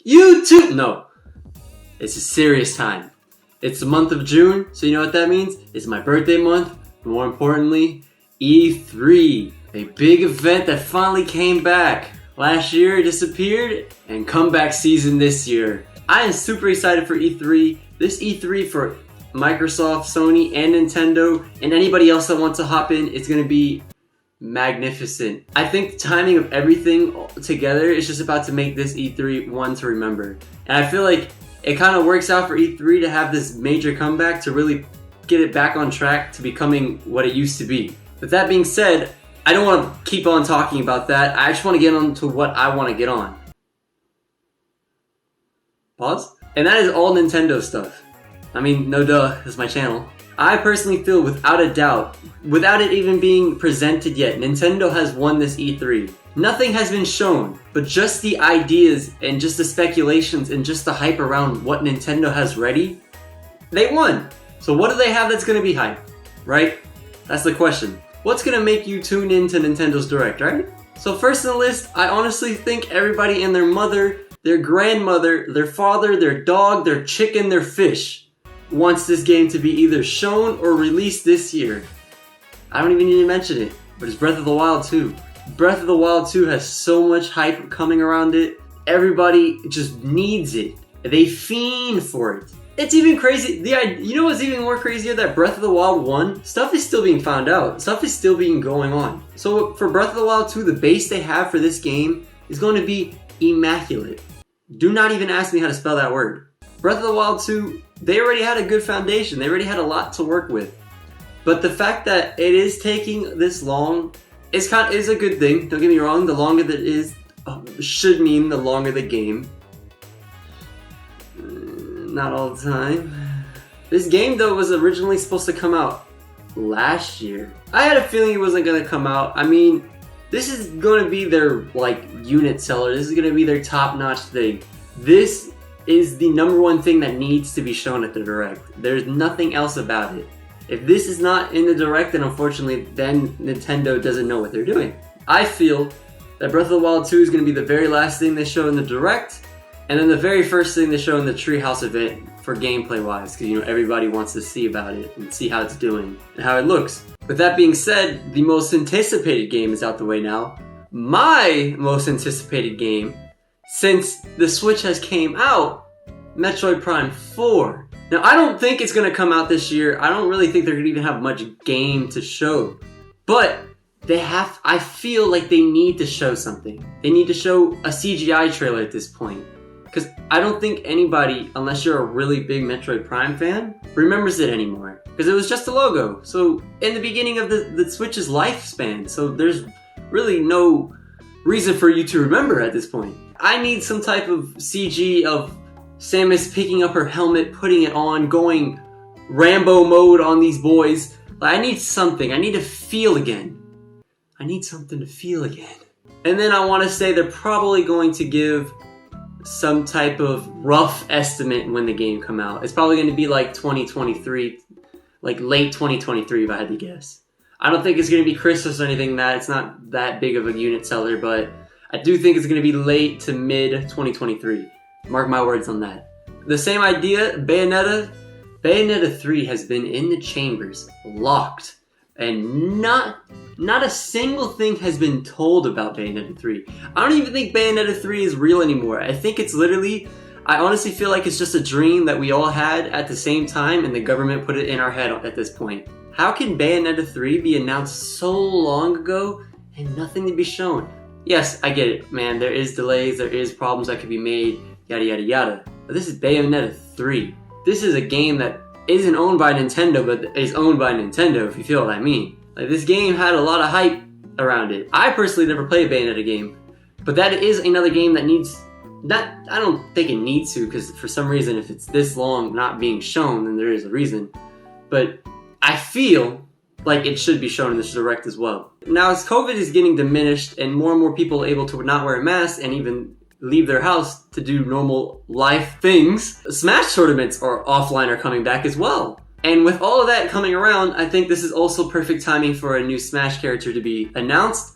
YouTube! No. It's a serious time. It's the month of June, so you know what that means? It's my birthday month. More importantly, E3. A big event that finally came back. Last year it disappeared, and comeback season this year. I am super excited for E3. This E3 for Microsoft, Sony, and Nintendo, and anybody else that wants to hop in, it's going to be magnificent. I think the timing of everything together is just about to make this E3 one to remember. And I feel like it kind of works out for E3 to have this major comeback to really get it back on track to becoming what it used to be. With that being said, I don't want to keep on talking about that. I just want to get on to what I want to get on. Pause? And that is all Nintendo stuff. I mean, no duh, it's my channel. I personally feel without a doubt, without it even being presented yet, Nintendo has won this E3. Nothing has been shown, but just the ideas and just the speculations and just the hype around what Nintendo has ready, they won. So what do they have that's going to be hype, right? That's the question. What's going to make you tune into Nintendo's Direct, right? So first on the list, I honestly think everybody and their mother, their grandmother, their father, their dog, their chicken, their fish wants this game to be either shown or released this year. I don't even need to mention it, but it's Breath of the Wild 2. Breath of the Wild 2 has so much hype coming around it. Everybody just needs it. They fiend for it. It's even crazy. You know what's even more crazier? That Breath of the Wild 1, stuff is still being found out. Stuff is still being going on. So for Breath of the Wild 2, the base they have for this game is going to be immaculate. Do not even ask me how to spell that word. Breath of the Wild 2, they already had a good foundation. They already had a lot to work with. But the fact that it is taking this long is a good thing. Don't get me wrong. The longer that it is should mean the longer the game. Not all the time. This game though was originally supposed to come out last year. I had a feeling it wasn't going to come out. I mean, this is going to be their unit seller. This is going to be their top-notch thing. This is the number one thing that needs to be shown at the Direct. There's nothing else about it. If this is not in the Direct, then unfortunately, then Nintendo doesn't know what they're doing. I feel that Breath of the Wild 2 is going to be the very last thing they show in the Direct, and then the very first thing they show in the Treehouse event for gameplay-wise, because everybody wants to see about it and see how it's doing and how it looks. With that being said, the most anticipated game is out the way now. My most anticipated game since the Switch has came out, Metroid Prime 4. Now, I don't think it's going to come out this year. I don't really think they're going to even have much game to show. But I feel like they need to show something. They need to show a CGI trailer at this point. Because I don't think anybody, unless you're a really big Metroid Prime fan, remembers it anymore. Because it was just a logo. So, in the beginning of the Switch's lifespan. So, there's really no reason for you to remember at this point. I need some type of CG of Samus picking up her helmet, putting it on, going Rambo mode on these boys. I need something. I need to feel again. I need something to feel again. And then I want to say they're probably going to give some type of rough estimate when the game come out. It's probably going to be like 2023, like late 2023 if I had to guess. I don't think it's going to be Christmas or anything that. It's not that big of a unit seller, but I do think it's going to be late to mid 2023. Mark my words on that. The same idea, Bayonetta 3 has been in the chambers, locked, and not a single thing has been told about Bayonetta 3. I don't even think Bayonetta 3 is real anymore. I think it's literally, I honestly feel like it's just a dream that we all had at the same time and the government put it in our head at this point. How can Bayonetta 3 be announced so long ago and nothing to be shown? Yes, I get it, man. There is delays, there is problems that could be made, yada yada yada. But this is Bayonetta 3. This is a game that isn't owned by Nintendo, but is owned by Nintendo, if you feel what I mean. Like, this game had a lot of hype around it. I personally never played a Bayonetta game, but that is another game that needs, I don't think it needs to, because for some reason, if it's this long not being shown, then there is a reason. But I feel like it should be shown in this Direct as well. Now, as COVID is getting diminished and more people are able to not wear masks and even leave their house to do normal life things, Smash tournaments are coming back as well. And with all of that coming around, I think this is also perfect timing for a new Smash character to be announced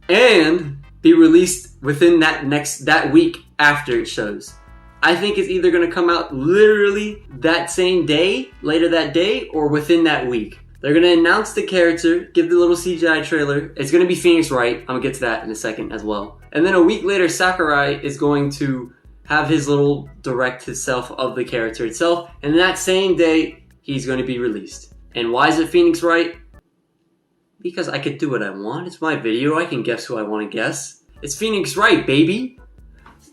and be released within that week after it shows. I think it's either going to come out literally that same day, later that day, or within that week. They're going to announce the character, give the little CGI trailer. It's going to be Phoenix Wright. I'm going to get to that in a second as well. And then a week later, Sakurai is going to have his little direct himself of the character itself. And that same day, he's going to be released. And why is it Phoenix Wright? Because I could do what I want. It's my video. I can guess who I want to guess. It's Phoenix Wright, baby.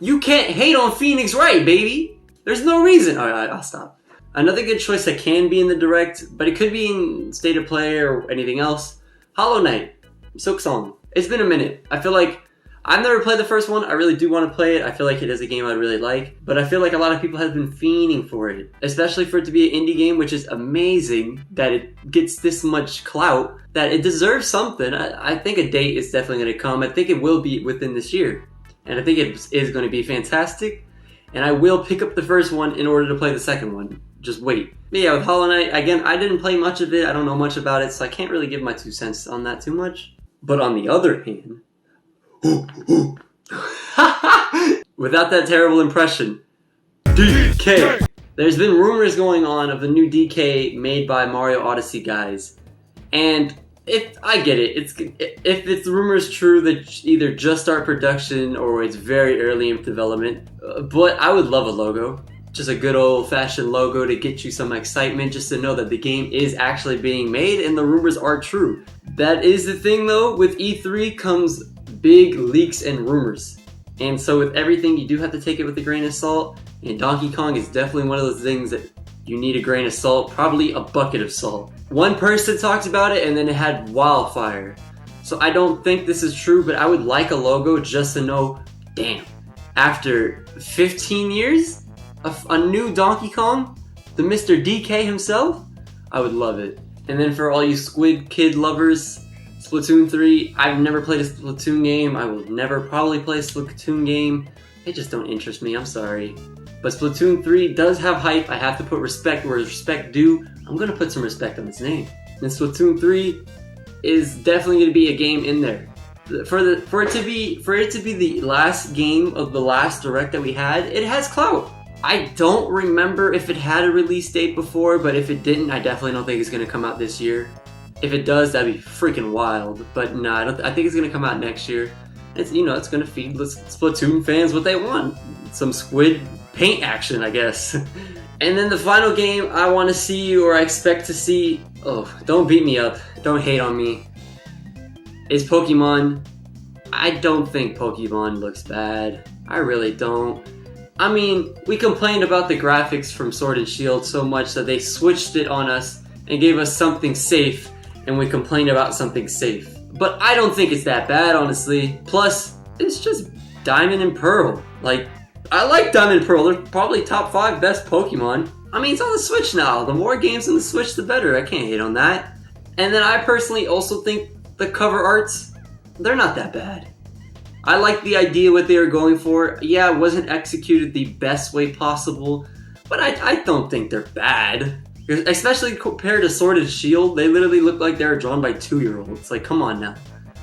You can't hate on Phoenix Wright, baby. There's no reason. All right, I'll stop. Another good choice that can be in the Direct, but it could be in State of Play or anything else. Hollow Knight, Silksong. It's been a minute. I feel like I've never played the first one. I really do want to play it. I feel like it is a game I'd really like, but I feel like a lot of people have been fiending for it, especially for it to be an indie game, which is amazing that it gets this much clout, that it deserves something. I think a date is definitely going to come. I think it will be within this year, and I think it is going to be fantastic, and I will pick up the first one in order to play the second one. Just wait. But yeah, with Hollow Knight, again, I didn't play much of it. I don't know much about it, so I can't really give my 2 cents on that too much. But on the other hand, without that terrible impression, DK. There's been rumors going on of the new DK made by Mario Odyssey guys, and if I get it, if it's rumors true that either just start production or it's very early in development, but I would love a logo. Just a good old-fashioned logo to get you some excitement, just to know that the game is actually being made and the rumors are true. That is the thing though, with E3 comes big leaks and rumors. And so with everything, you do have to take it with a grain of salt, and Donkey Kong is definitely one of those things that you need a grain of salt, probably a bucket of salt. One person talked about it and then it had wildfire. So I don't think this is true, but I would like a logo just to know, damn, after 15 years, a new Donkey Kong, the Mr. DK himself, I would love it. And then for all you Squid Kid lovers, Splatoon 3, I've never played a Splatoon game. I will never probably play a Splatoon game. They just don't interest me, I'm sorry. But Splatoon 3 does have hype. I have to put respect where respect due. I'm going to put some respect on its name. And Splatoon 3 is definitely going to be a game in there. For it to be the last game of the last Direct that we had, it has clout. I don't remember if it had a release date before, but if it didn't, I definitely don't think it's going to come out this year. If it does, that'd be freaking wild. But no, I think it's going to come out next year. It's, you know, it's going to feed the Splatoon fans what they want. Some squid paint action, I guess. And then the final game I want to see, or I expect to see, oh, don't beat me up, don't hate on me, is Pokemon. I don't think Pokemon looks bad. I really don't. I mean, we complained about the graphics from Sword and Shield so much that they switched it on us and gave us something safe, and we complained about something safe. But I don't think it's that bad, honestly. Plus, it's just Diamond and Pearl. Like, I like Diamond and Pearl. They're probably top 5 best Pokemon. I mean, it's on the Switch now. The more games on the Switch, the better. I can't hate on that. And then I personally also think the cover arts, they're not that bad. I like the idea what they were going for. Yeah, it wasn't executed the best way possible, but I don't think they're bad. Especially compared to Sword and Shield, they literally look like they were drawn by 2-year-olds. Like, come on now.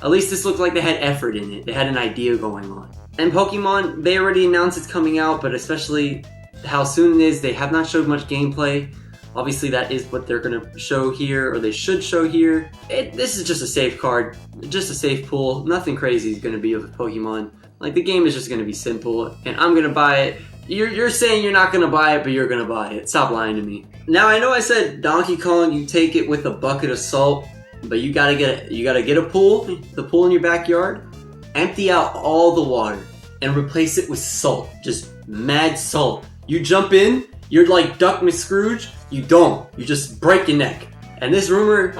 At least this looked like they had effort in it. They had an idea going on. And Pokemon, they already announced it's coming out, but especially how soon it is, they have not showed much gameplay. Obviously, that is what they're going to show here, or they should show here. This is just a safe card, just a safe pull. Nothing crazy is going to be with Pokemon. Like, the game is just going to be simple, and I'm going to buy it. You're saying you're not going to buy it, but you're going to buy it. Stop lying to me. Now, I know I said Donkey Kong, you take it with a bucket of salt, but you gotta get a pool, the pool in your backyard, empty out all the water, and replace it with salt. Just mad salt. You jump in, you're like Duck McScrooge. You don't. You just break your neck. And this rumor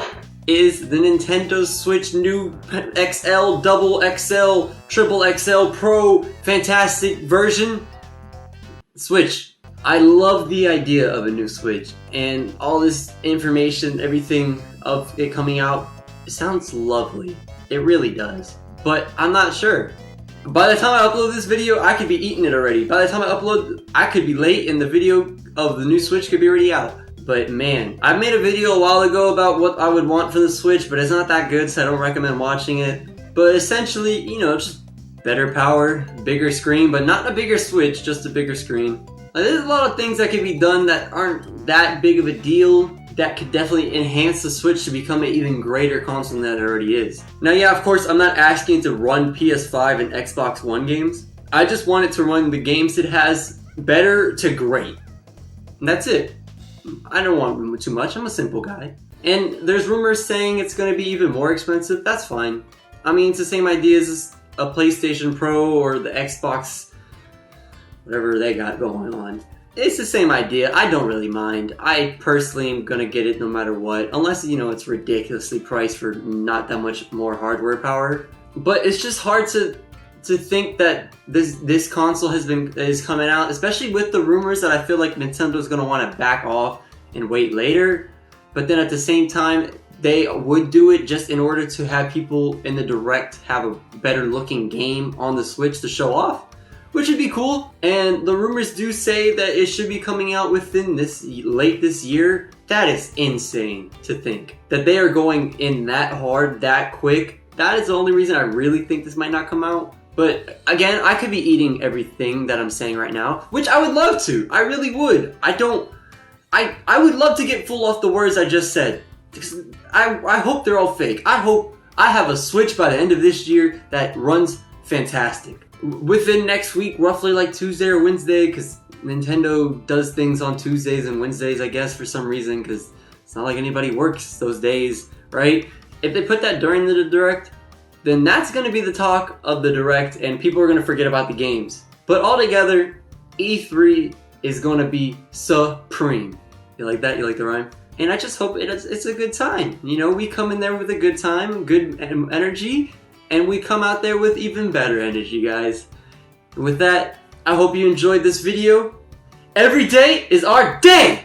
is the Nintendo Switch new XL, double XL, triple XL Pro fantastic version. Switch. I love the idea of a new Switch, and all this information, everything of it coming out, it sounds lovely. It really does. But I'm not sure. By the time I upload this video, I could be eating it already. By the time I upload, I could be late and the video of the new Switch could be already out. But man, I made a video a while ago about what I would want for the Switch, but it's not that good, so I don't recommend watching it. But essentially, you know, just better power, bigger screen, but not a bigger Switch, just a bigger screen. There's a lot of things that can be done that aren't that big of a deal that could definitely enhance the Switch to become an even greater console than it already is. Now, yeah, of course, I'm not asking it to run PS5 and Xbox One games. I just want it to run the games it has better to great. And that's it. I don't want too much. I'm a simple guy. And there's rumors saying it's going to be even more expensive. That's fine. I mean, it's the same idea as a PlayStation Pro or the Xbox, whatever they got going on. It's the same idea. I don't really mind. I personally am going to get it no matter what. Unless, you know, it's ridiculously priced for not that much more hardware power. But it's just hard to think that this console is coming out, especially with the rumors that I feel like Nintendo's going to want to back off and wait later. But then at the same time, they would do it just in order to have people in the Direct have a better looking game on the Switch to show off, which would be cool. And the rumors do say that it should be coming out within late this year. That is insane to think that they are going in that hard, that quick. That is the only reason I really think this might not come out. But again, I could be eating everything that I'm saying right now, which I would love to. I really would. I would love to get full off the words I just said. I hope they're all fake. I hope I have a Switch by the end of this year that runs fantastic. Within next week, roughly like Tuesday or Wednesday, because Nintendo does things on Tuesdays and Wednesdays, I guess, for some reason, because it's not like anybody works those days, right? If they put that during the Direct, then that's going to be the talk of the Direct, and people are going to forget about the games. But altogether, E3 is going to be supreme. You like that? You like the rhyme? And I just hope it's a good time. You know, we come in there with a good time, good energy, and we come out there with even better energy, guys. And with that, I hope you enjoyed this video. Every day is our day!